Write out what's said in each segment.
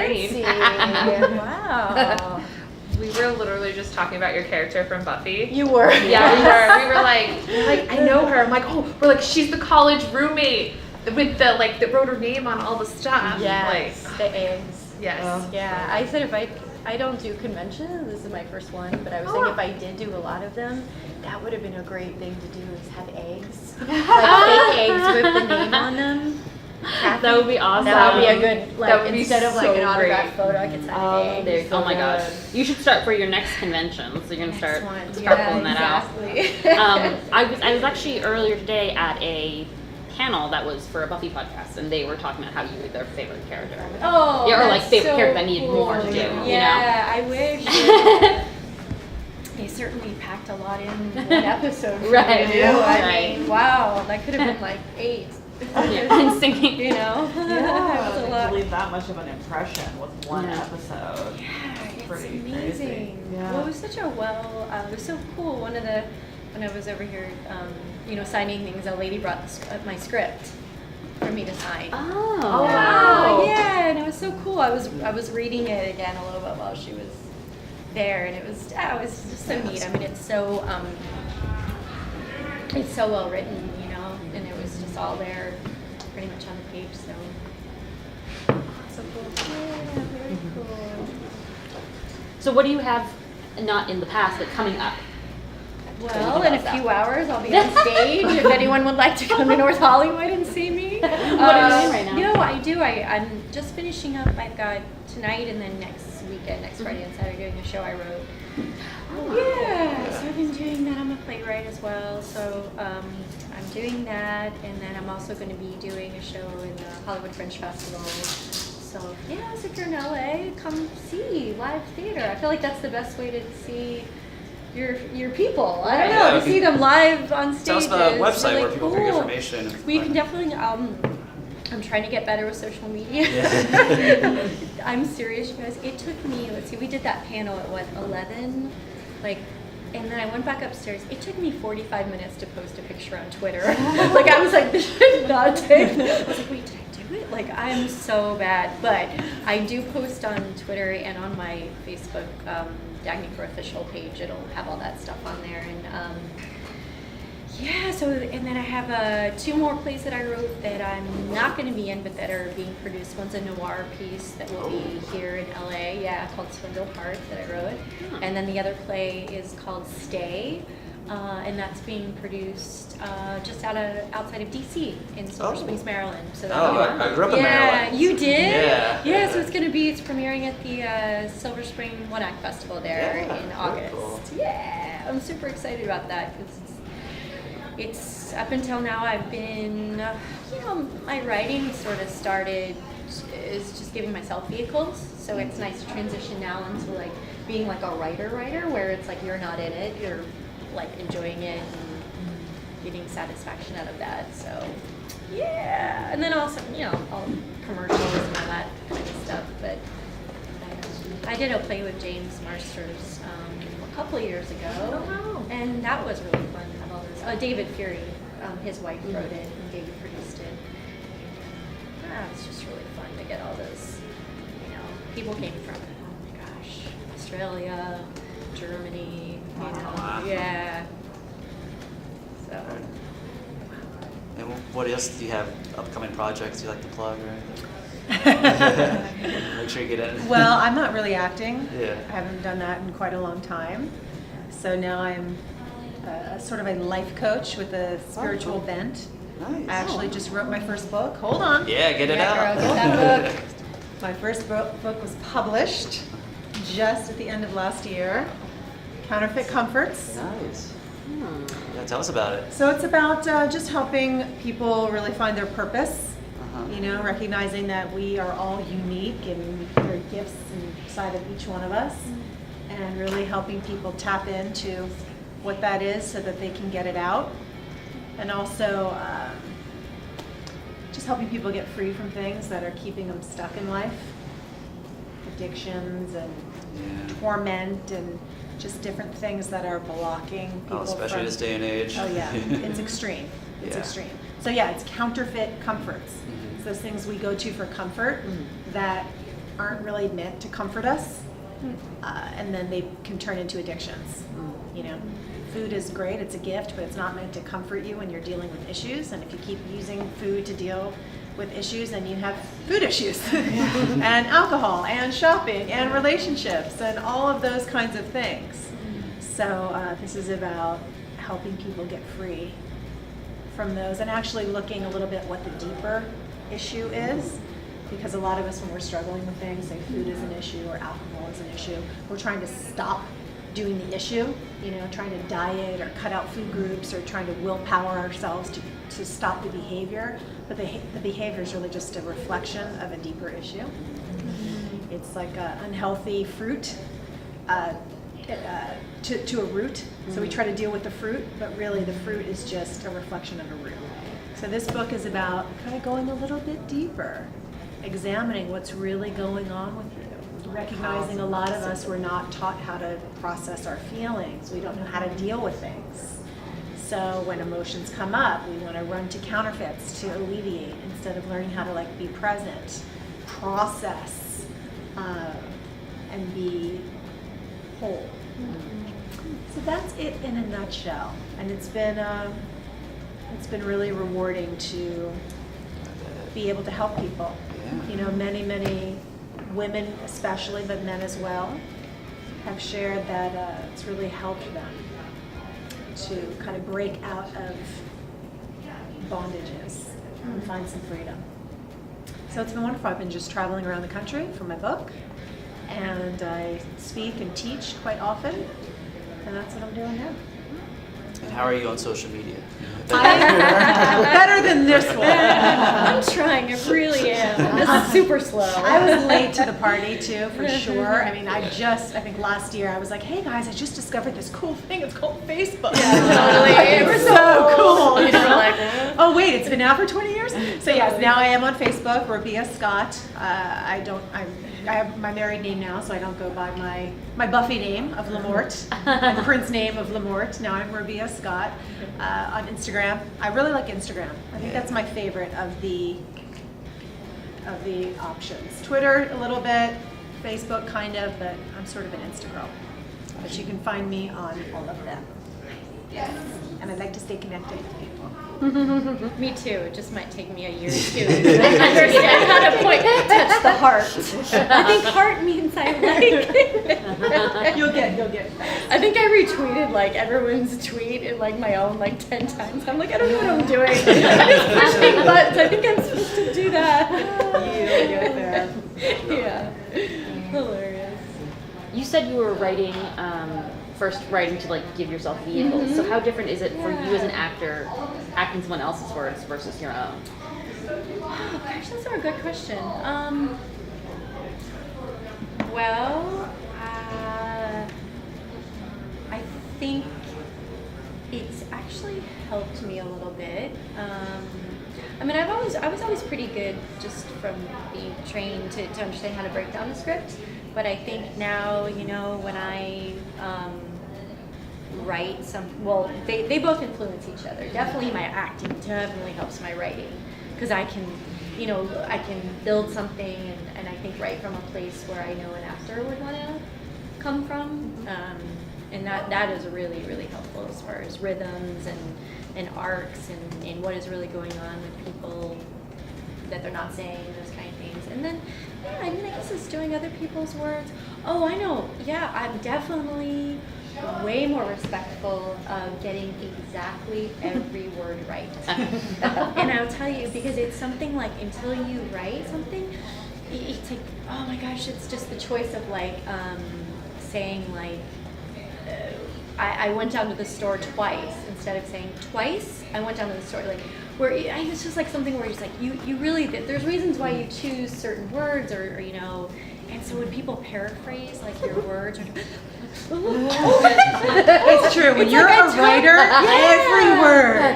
screen. fancy. Wow. We were literally just talking about your character from Buffy. You were. Yeah, we were. We were like, I know her. I'm like, oh, we're like, she's the college roommate with the like that wrote her name on all the stuff. Yes, Like, the eggs. yes. Yeah, I said if I don't do conventions, this is my first one, but I was thinking if I did do a lot of them, that would have been a great thing to do is have eggs. Like fake eggs with the name on them. Kathy, That would be awesome. that would be a good, That would like, be instead of like so an autographed great. photo, I could sign eggs. There you go. Oh my gosh. You should start for your next convention. So you're gonna start one. pulling that Exactly. out. I was actually earlier today at a panel that was for a Buffy podcast, and they were talking about how you were their favorite character. Oh, Yeah, or like that's favorite so character that needed cool. more to do. Yeah, I wish. They certainly packed a lot in one episode. For Right. You. Right. I mean, wow, that could have been like 8. And singing. You know? Yeah, That was a lot. to leave that much of an impression with one Yeah. episode. Yeah, it's Pretty amazing. crazy. Yeah. Well, it was such a it was so cool. When I was over here, signing things, a lady brought my script for me to sign. Oh. wow. Yeah, and it was so cool. I was reading it again a little bit while she was there, and it was just so neat. I mean, it's so well written, you know, and it was just all there, pretty much on the page. So cool. Yeah, very cool. So what do you have, not in the past, but coming up? Well, in a few hours, I'll be on stage. If anyone would like to come to North Hollywood and see me. What are you doing right now? You know, I do. I'm just finishing up. I've got tonight and then next Friday and Saturday, doing a show I wrote. Yeah, so I've been doing that. I'm a playwright as well, so I'm doing that, and then I'm also going to be doing a show in the Hollywood Fringe Festival. So yeah, so if you're in LA, come see live theater. I feel like that's the best way to see your people. I don't know, to see them live on stage. Tell us the is website really where people cool. can get information. We can definitely. I'm trying to get better with social media. Yeah. I'm serious, you guys. It took me. Let's see. We did that panel at 11, and then I went back upstairs. It took me 45 minutes to post a picture on Twitter. Like I was like, this should not take. I was like, wait, did I do it? Like I'm so bad, but I do post on Twitter and on my Facebook. Dagny for official page, it'll have all that stuff on there, and yeah. So and then I have 2 more plays that I wrote that I'm not going to be in, but that are being produced. One's a noir piece that will be here in LA, called Swindle Park that I wrote, and then the other play is called Stay, and that's being produced just outside of DC in Silver Springs, Maryland. So I grew up in Maryland. Yeah, you did. Yeah. So it's premiering at the Silver Spring One Act Festival there in August. Cool. Yeah, I'm super excited about that because it's up until now I've been, my writing sort of started is just giving myself vehicles. So it's nice to transition now into like being like a writer where it's like you're not in it, you're like enjoying it and getting satisfaction out of that. So yeah, and then also all commercials and all that kind of stuff. But I did a play with James Marsters a couple of years ago, and that was really fun. To have all this. David Fury, his wife wrote it, and David produced it. It's just really fun to get all those. People came from Australia, Germany. Yeah. So. And what else do you have? Upcoming projects you like to plug or anything? Make sure you get in. Well, I'm not really acting. Yeah. I haven't done that in quite a long time. So now I'm sort of a life coach with a spiritual bent. Nice. I actually just wrote my first book. Hold on. Yeah, get it Yeah, out. girl, get that book. My first book was published just at the end of last year. Counterfeit Comforts. Nice. Yeah, tell us about it. So it's about just helping people really find their purpose. Recognizing that we are all unique and there are gifts inside of each one of us, and really helping people tap into what that is so that they can get it out. And also just helping people get free from things that are keeping them stuck in life. Addictions and torment and just different things that are blocking people especially from, this day and age. Oh yeah, it's extreme. It's extreme. So yeah, it's counterfeit comforts. It's those things we go to for comfort that aren't really meant to comfort us, and then they can turn into addictions. You know, food is great, it's a gift, but it's not meant to comfort you when you're dealing with issues. And if you keep using food to deal with issues, then you have food issues and alcohol and shopping and relationships and all of those kinds of things. So this is about helping people get free from those and actually looking a little bit what the deeper issue is, because a lot of us when we're struggling with things, say food is an issue or alcohol is an issue, we're trying to stop doing the issue, you know, trying to diet or cut out food groups or trying to willpower ourselves to stop the behavior, but the behavior is really just a reflection of a deeper issue. It's like unhealthy fruit to a root. So we try to deal with the fruit, but really the fruit is just a reflection of a root. So this book is about kind of going a little bit deeper, examining what's really going on with you, recognizing a lot of us were not taught how to process our feelings. We don't know how to deal with things. So when emotions come up, we want to run to counterfeits to alleviate instead of learning how to like be present, process, and be whole. So that's it in a nutshell, and it's been really rewarding to be able to help people. You know, many women especially, but men as well, have shared that it's really helped them to kind of break out of bondages and find some freedom. So it's been wonderful. I've been just traveling around the country for my book, and I speak and teach quite often, and that's what I'm doing now. And how are you on social media? Better than this one. I'm trying, I really am. This is super slow. I was late to the party too, for sure. I mean, I think last year I was like, hey guys, I just discovered this cool thing. It's called Facebook. Totally. It was so cool. You You know? were like, Oh wait, it's been out for 20 years? So yes, now I am on Facebook, Robia Scott. I have my married name now, so I don't go by my Buffy name of Lamort and Prince name of Lamort. Now I'm Robia Scott on Instagram. I really like Instagram. I think that's my favorite of the options. Twitter a little bit, Facebook kind of, but I'm sort of an Insta girl. But you can find me on all of them. Yes. And I like to stay connected with people. me too. It just might take me a year or two to understand how to touch the heart. I think heart means I like. You'll get. I think I retweeted like everyone's tweet in like my own like 10 times. I'm like, I don't know what I'm doing. I'm just pushing buttons. I think I'm supposed to do that. You'll get there. Yeah. Hilarious. You said you were writing, first writing to like give yourself vehicles. So how different is it for you as an actor, acting someone else's words versus your own? Oh, gosh, that's a good question. Well, I think it's actually helped me a little bit. I mean, I was always pretty good just from being trained to understand how to break down the script. But I think now, you know, when I write they both influence each other. Definitely my acting definitely helps my writing, because I can build something and I think write from a place where I know an actor would want to come from. And that is really, really helpful as far as rhythms and arcs and what is really going on with people that they're not saying, those kind of things. And then, yeah, I mean, I guess it's doing other people's words. Oh, I know. Yeah, I'm definitely way more respectful of getting exactly every word right. And I'll tell you, because it's something like, until you write something, it's like, oh my gosh, it's just the choice of like saying like, I went down to the store twice instead of saying twice. I went down to the store, like, where it's just like something where it's like you really, there's reasons why you choose certain words or you know, and so when people paraphrase like your words, It's true. When It's you're like a writer,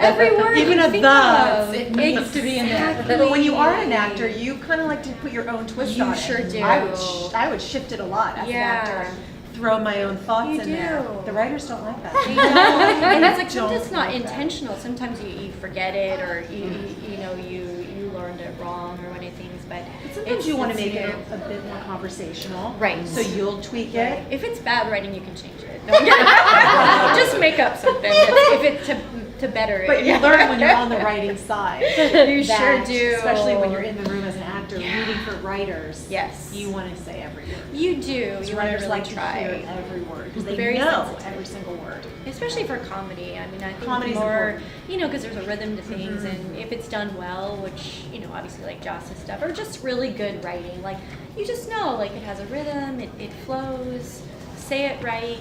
every word, even you a think the, of. it needs to be in there. Exactly. But when you are an actor, you kind of like to put your own twist You on it. sure do. I would shift it a lot as an actor and throw my own thoughts You in there. do. The writers don't like that. You know, and it's like Don't sometimes it's not like that. intentional. Sometimes you forget it, or you know you learned it wrong or one of things. But Sometimes you want to make it a bit more conversational. Right. So you'll tweak it. If it's bad writing, you can change it. No, just make up something if it's to better it. But you learn when you're on the writing side. You sure that, do. Especially when you're in the room as an actor reading for writers. Yes. You want to say every word. You do. Because You want to writers really like to try. hear every word because they Very know sensitive. every single word. Especially for comedy. I mean, I think Comedy's more, important. because there's a rhythm to things, and if it's done well, which, obviously like Joss's stuff, or just really good writing, like, you just know, like, it has a rhythm, it flows, say it right.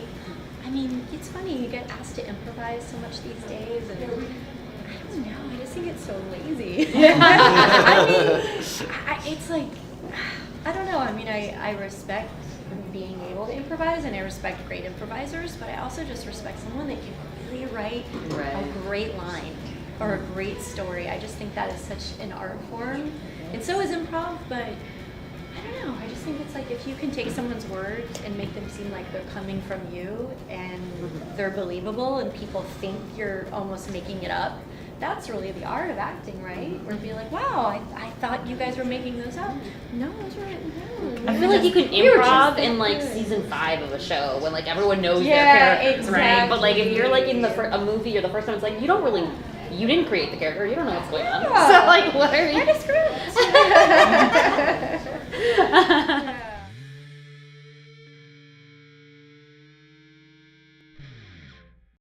I mean, it's funny, you get asked to improvise so much these days, and I don't know, I just think it's so lazy. I mean, it's like, I don't know, I mean, I respect being able to improvise, and I respect great improvisers, but I also just respect someone that can really write a great line or a great story. I just think that is such an art form, and so is improv, but I don't know, I just think it's like if you can take someone's words and make them seem like they're coming from you and they're believable and people think you're almost making it up, that's really the art of acting, right? Where be like, wow, I thought you guys were making those up. No, those were no. I feel like you can We were just improv in like good. season 5 of a show when like everyone knows Yeah, their characters, right? But like if you're like in exactly. a movie or the first time, it's like you didn't create the character, you don't know what's going on. Yeah. So like what are you? Write a script.